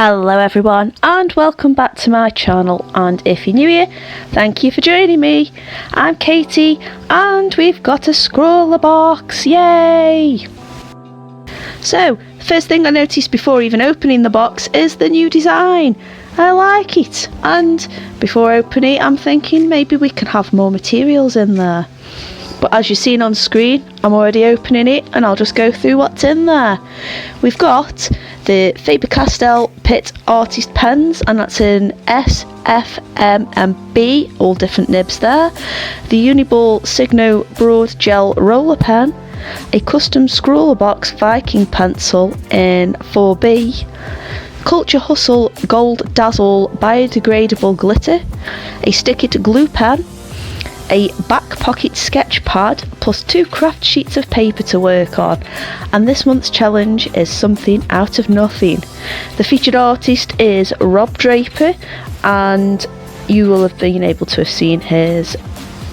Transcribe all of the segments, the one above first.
Hello everyone and welcome back to my channel, and if you're new here, thank you for joining me. I'm Katie and we've got a scrawler box, yay! So, the first thing I noticed before even opening the box is the new design. I like it, and before opening it I'm thinking maybe we can have more materials in there. But as you've seen on screen, I'm already opening it and I'll just go through what's in there. We've got the Faber-Castell Pitt Artist pens, and that's in S, F, M and B, all different nibs there. The Uniball Signo Broad Gel Roller Pen, a custom scrawlrbox Viking pencil in 4B, Culture Hustle Gold Dazzle Biodegradable Glitter, a Stick-It glue pen, a back pocket sketch pad plus 2 craft sheets of paper to work on, and this month's challenge is something out of nothing. The featured artist is Rob Draper, and you will have been able to have seen his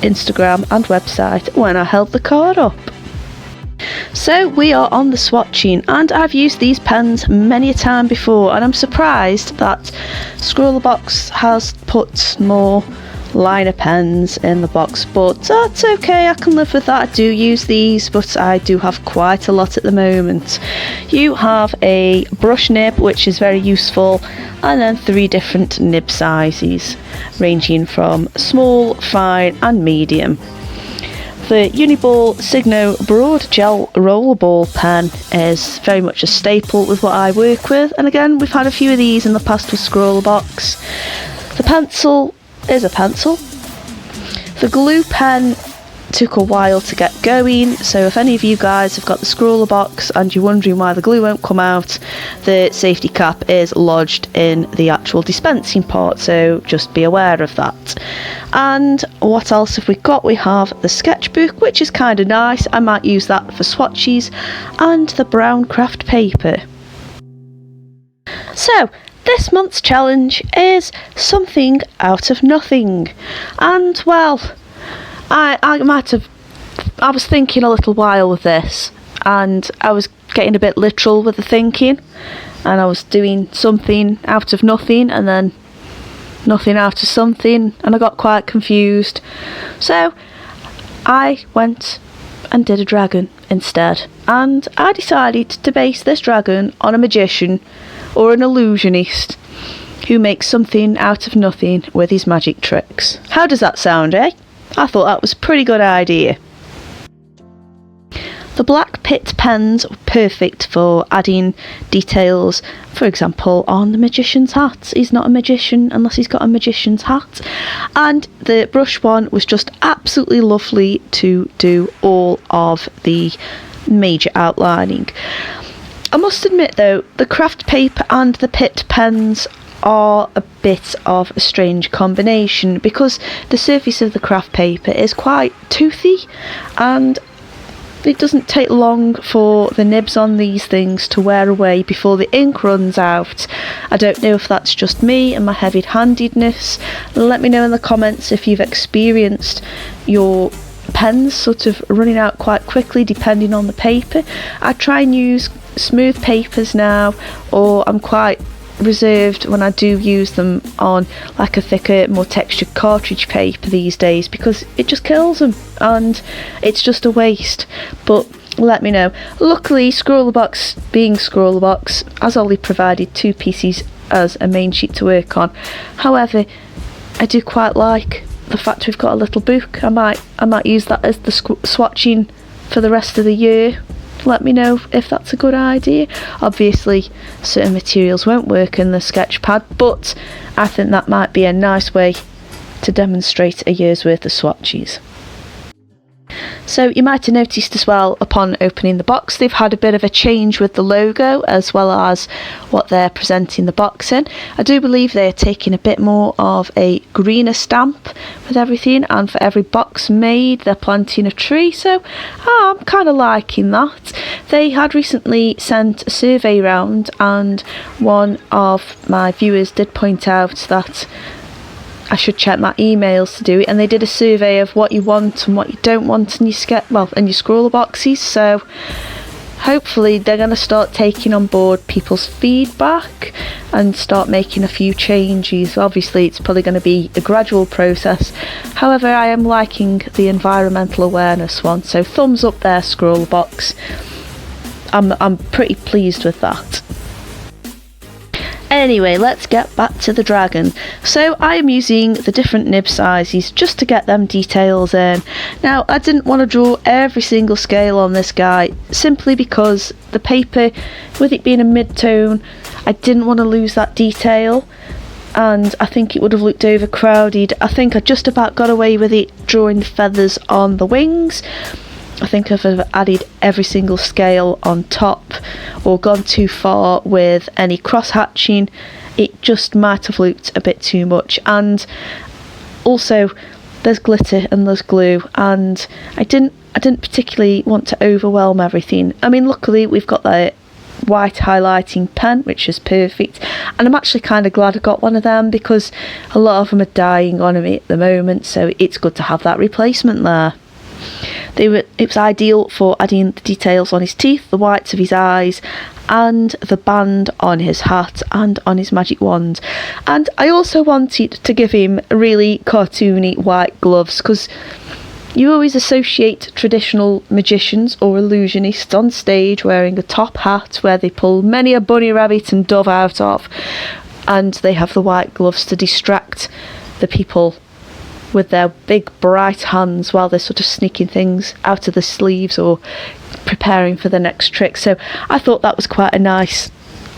Instagram and website when I held the card up. So we are on the swatching, and I've used these pens many a time before, and I'm surprised that scrawlrbox has put more liner pens in the box, but that's okay, I can live with that. I do use these, but I do have quite a lot at the moment. You have a brush nib, which is very useful, and then 3 different nib sizes ranging from small, fine and medium. The Uniball Signo Broad Gel Rollerball pen is very much a staple with what I work with, and again we've had a few of these in the past with scrawlrbox. The pencil is a pencil. The glue pen took a while to get going, so if any of you guys have got the scrawlrbox and you're wondering why the glue won't come out, the safety cap is lodged in the actual dispensing part, so just be aware of that. And what else have we got? We have the sketchbook, which is kind of nice. I might use that for swatches, and the brown craft paper. So this month's challenge is something out of nothing, and well, I was thinking a little while with this, and I was getting a bit literal with the thinking, and I was doing something out of nothing and then nothing out of something, and I got quite confused, so I went and did a dragon instead, and I decided to base this dragon on a magician or an illusionist who makes something out of nothing with his magic tricks. How does that sound, eh? I thought that was a pretty good idea. The black Pitt pens are perfect for adding details, for example on the magician's hat. He's not a magician unless he's got a magician's hat. And the brush one was just absolutely lovely to do all of the major outlining. I must admit though, the craft paper and the Pitt pens are a bit of a strange combination, because the surface of the craft paper is quite toothy, and it doesn't take long for the nibs on these things to wear away before the ink runs out. I don't know if that's just me and my heavy-handedness. Let me know in the comments if you've experienced your pens sort of running out quite quickly depending on the paper. I try and use smooth papers now, or I'm quite reserved when I do use them on like a thicker, more textured cartridge paper these days, because it just kills them and it's just a waste. But let me know. Luckily, scrawlrbox being scrawlrbox has only provided 2 pieces as a main sheet to work on. However, I do quite like the fact we've got a little book. I might use that as the swatching for the rest of the year. Let me know if that's a good idea. Obviously certain materials won't work in the sketch pad, but I think that might be a nice way to demonstrate a year's worth of swatches. So you might have noticed as well upon opening the box, they've had a bit of a change with the logo as well as what they're presenting the box in. I do believe they're taking a bit more of a greener stamp with everything, and for every box made they're planting a tree, so I'm kind of liking that. They had recently sent a survey round, and one of my viewers did point out that I should check my emails to do it, and they did a survey of what you want and what you don't want in your in your scrawlrboxes. So hopefully they're going to start taking on board people's feedback and start making a few changes. Obviously it's probably going to be a gradual process, however I am liking the environmental awareness one, so thumbs up there, ScrawlRBOX. I'm pretty pleased with that. Anyway, let's get back to the dragon. So I am using the different nib sizes just to get them details in. Now I didn't want to draw every single scale on this guy simply because the paper, with it being a mid-tone, I didn't want to lose that detail and I think it would have looked overcrowded. I think I just about got away with it drawing the feathers on the wings. I think if I've added every single scale on top or gone too far with any cross hatching, it just might have looked a bit too much. And also there's glitter and there's glue, and I didn't particularly want to overwhelm everything. I mean, luckily we've got the white highlighting pen, which is perfect, and I'm actually kind of glad I got one of them because a lot of them are dying on me at the moment, so it's good to have that replacement there. It was ideal for adding the details on his teeth, the whites of his eyes, and the band on his hat and on his magic wand. And I also wanted to give him really cartoony white gloves, because you always associate traditional magicians or illusionists on stage wearing a top hat where they pull many a bunny rabbit and dove out of, and they have the white gloves to distract the people with their big bright hands while they're sort of sneaking things out of the sleeves or preparing for the next trick. So I thought that was quite a nice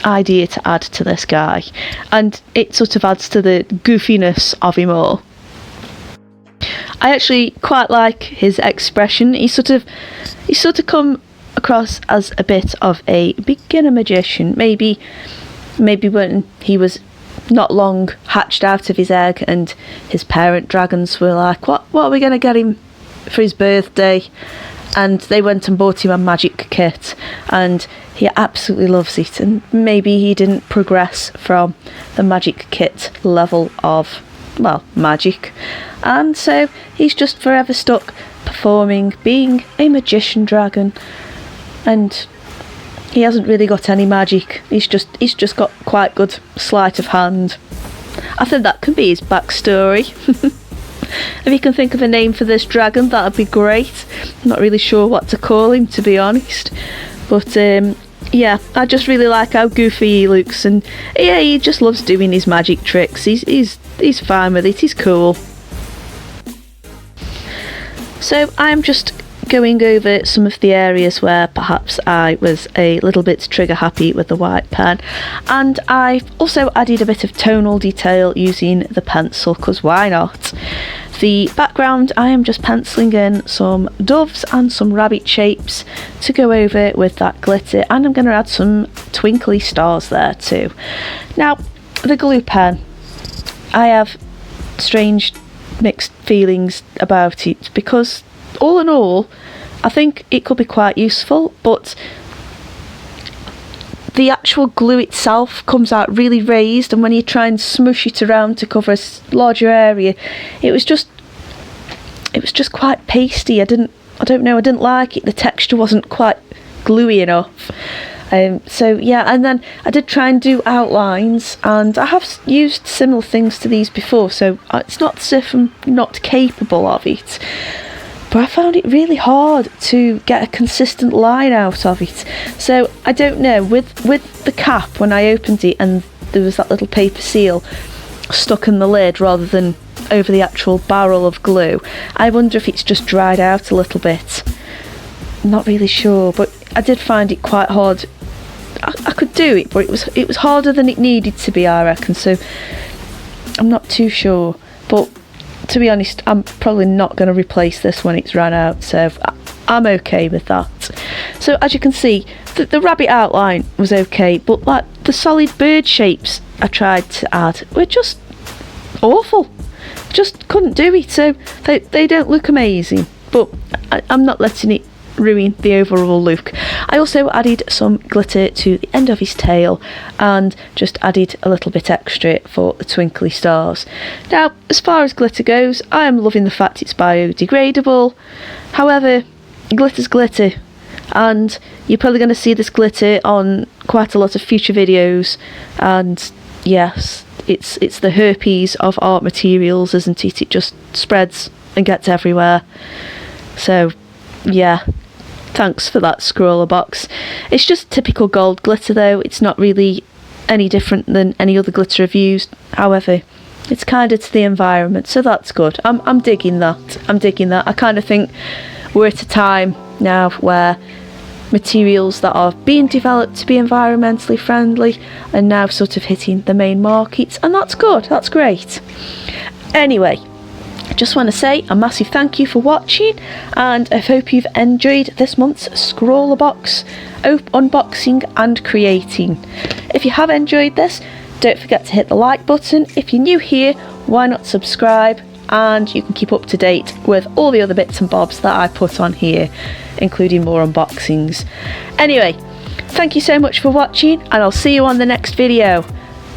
idea to add to this guy, and it sort of adds to the goofiness of him all. I actually quite like his expression. He's sort of come across as a bit of a beginner magician, maybe when he was not long hatched out of his egg and his parent dragons were like, what are we going to get him for his birthday? And they went and bought him a magic kit, and he absolutely loves it, and maybe he didn't progress from the magic kit level of, well, magic, and so he's just forever stuck performing, being a magician dragon, and he hasn't really got any magic. He's just got quite good sleight of hand. I think that can be his backstory. If you can think of a name for this dragon, that'd be great. I'm not really sure what to call him, to be honest, but yeah, I just really like how goofy he looks, and yeah, he just loves doing his magic tricks. He's fine with it. He's cool. So I'm just going over some of the areas where perhaps I was a little bit trigger happy with the white pen, and I've also added a bit of tonal detail using the pencil, because why not? The background, I am just penciling in some doves and some rabbit shapes to go over with that glitter, and I'm going to add some twinkly stars there too. Now the glue pen, I have strange mixed feelings about it, because all in all I think it could be quite useful, but the actual glue itself comes out really raised, and when you try and smush it around to cover a larger area, it was just quite pasty. I didn't like it. The texture wasn't quite gluey enough. So yeah, and then I did try and do outlines, and I have used similar things to these before, so it's not as if I'm not capable of it, but I found it really hard to get a consistent line out of it. So I don't know, with the cap, when I opened it and there was that little paper seal stuck in the lid rather than over the actual barrel of glue, I wonder if it's just dried out a little bit. I'm not really sure, but I did find it quite hard. I could do it, but it was harder than it needed to be, I reckon, so I'm not too sure. But to be honest, I'm probably not going to replace this when it's run out, so I'm okay with that. So as you can see, the rabbit outline was okay, but like the solid bird shapes I tried to add were just awful. Just couldn't do it, so they don't look amazing, but I'm not letting it ruin the overall look. I also added some glitter to the end of his tail and just added a little bit extra for the twinkly stars. Now, as far as glitter goes, I am loving the fact it's biodegradable. However, glitter's glitter. and you're probably going to see this glitter on quite a lot of future videos. And yes, it's the herpes of art materials, isn't it? It just spreads and gets everywhere. So yeah, thanks for that ScrawlrBox. It's just typical gold glitter though. It's not really any different than any other glitter I've used. However, it's kinder to the environment, so that's good. I'm digging that. I kind of think we're at a time now where materials that are being developed to be environmentally friendly are now sort of hitting the main markets, and that's good. That's great. Anyway, I just want to say a massive thank you for watching, and I hope you've enjoyed this month's ScrawlrBox unboxing and creating. If you have enjoyed this, don't forget to hit the like button. If you're new here, why not subscribe, and you can keep up to date with all the other bits and bobs that I put on here, including more unboxings. Anyway, thank you so much for watching, and I'll see you on the next video.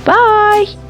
Bye!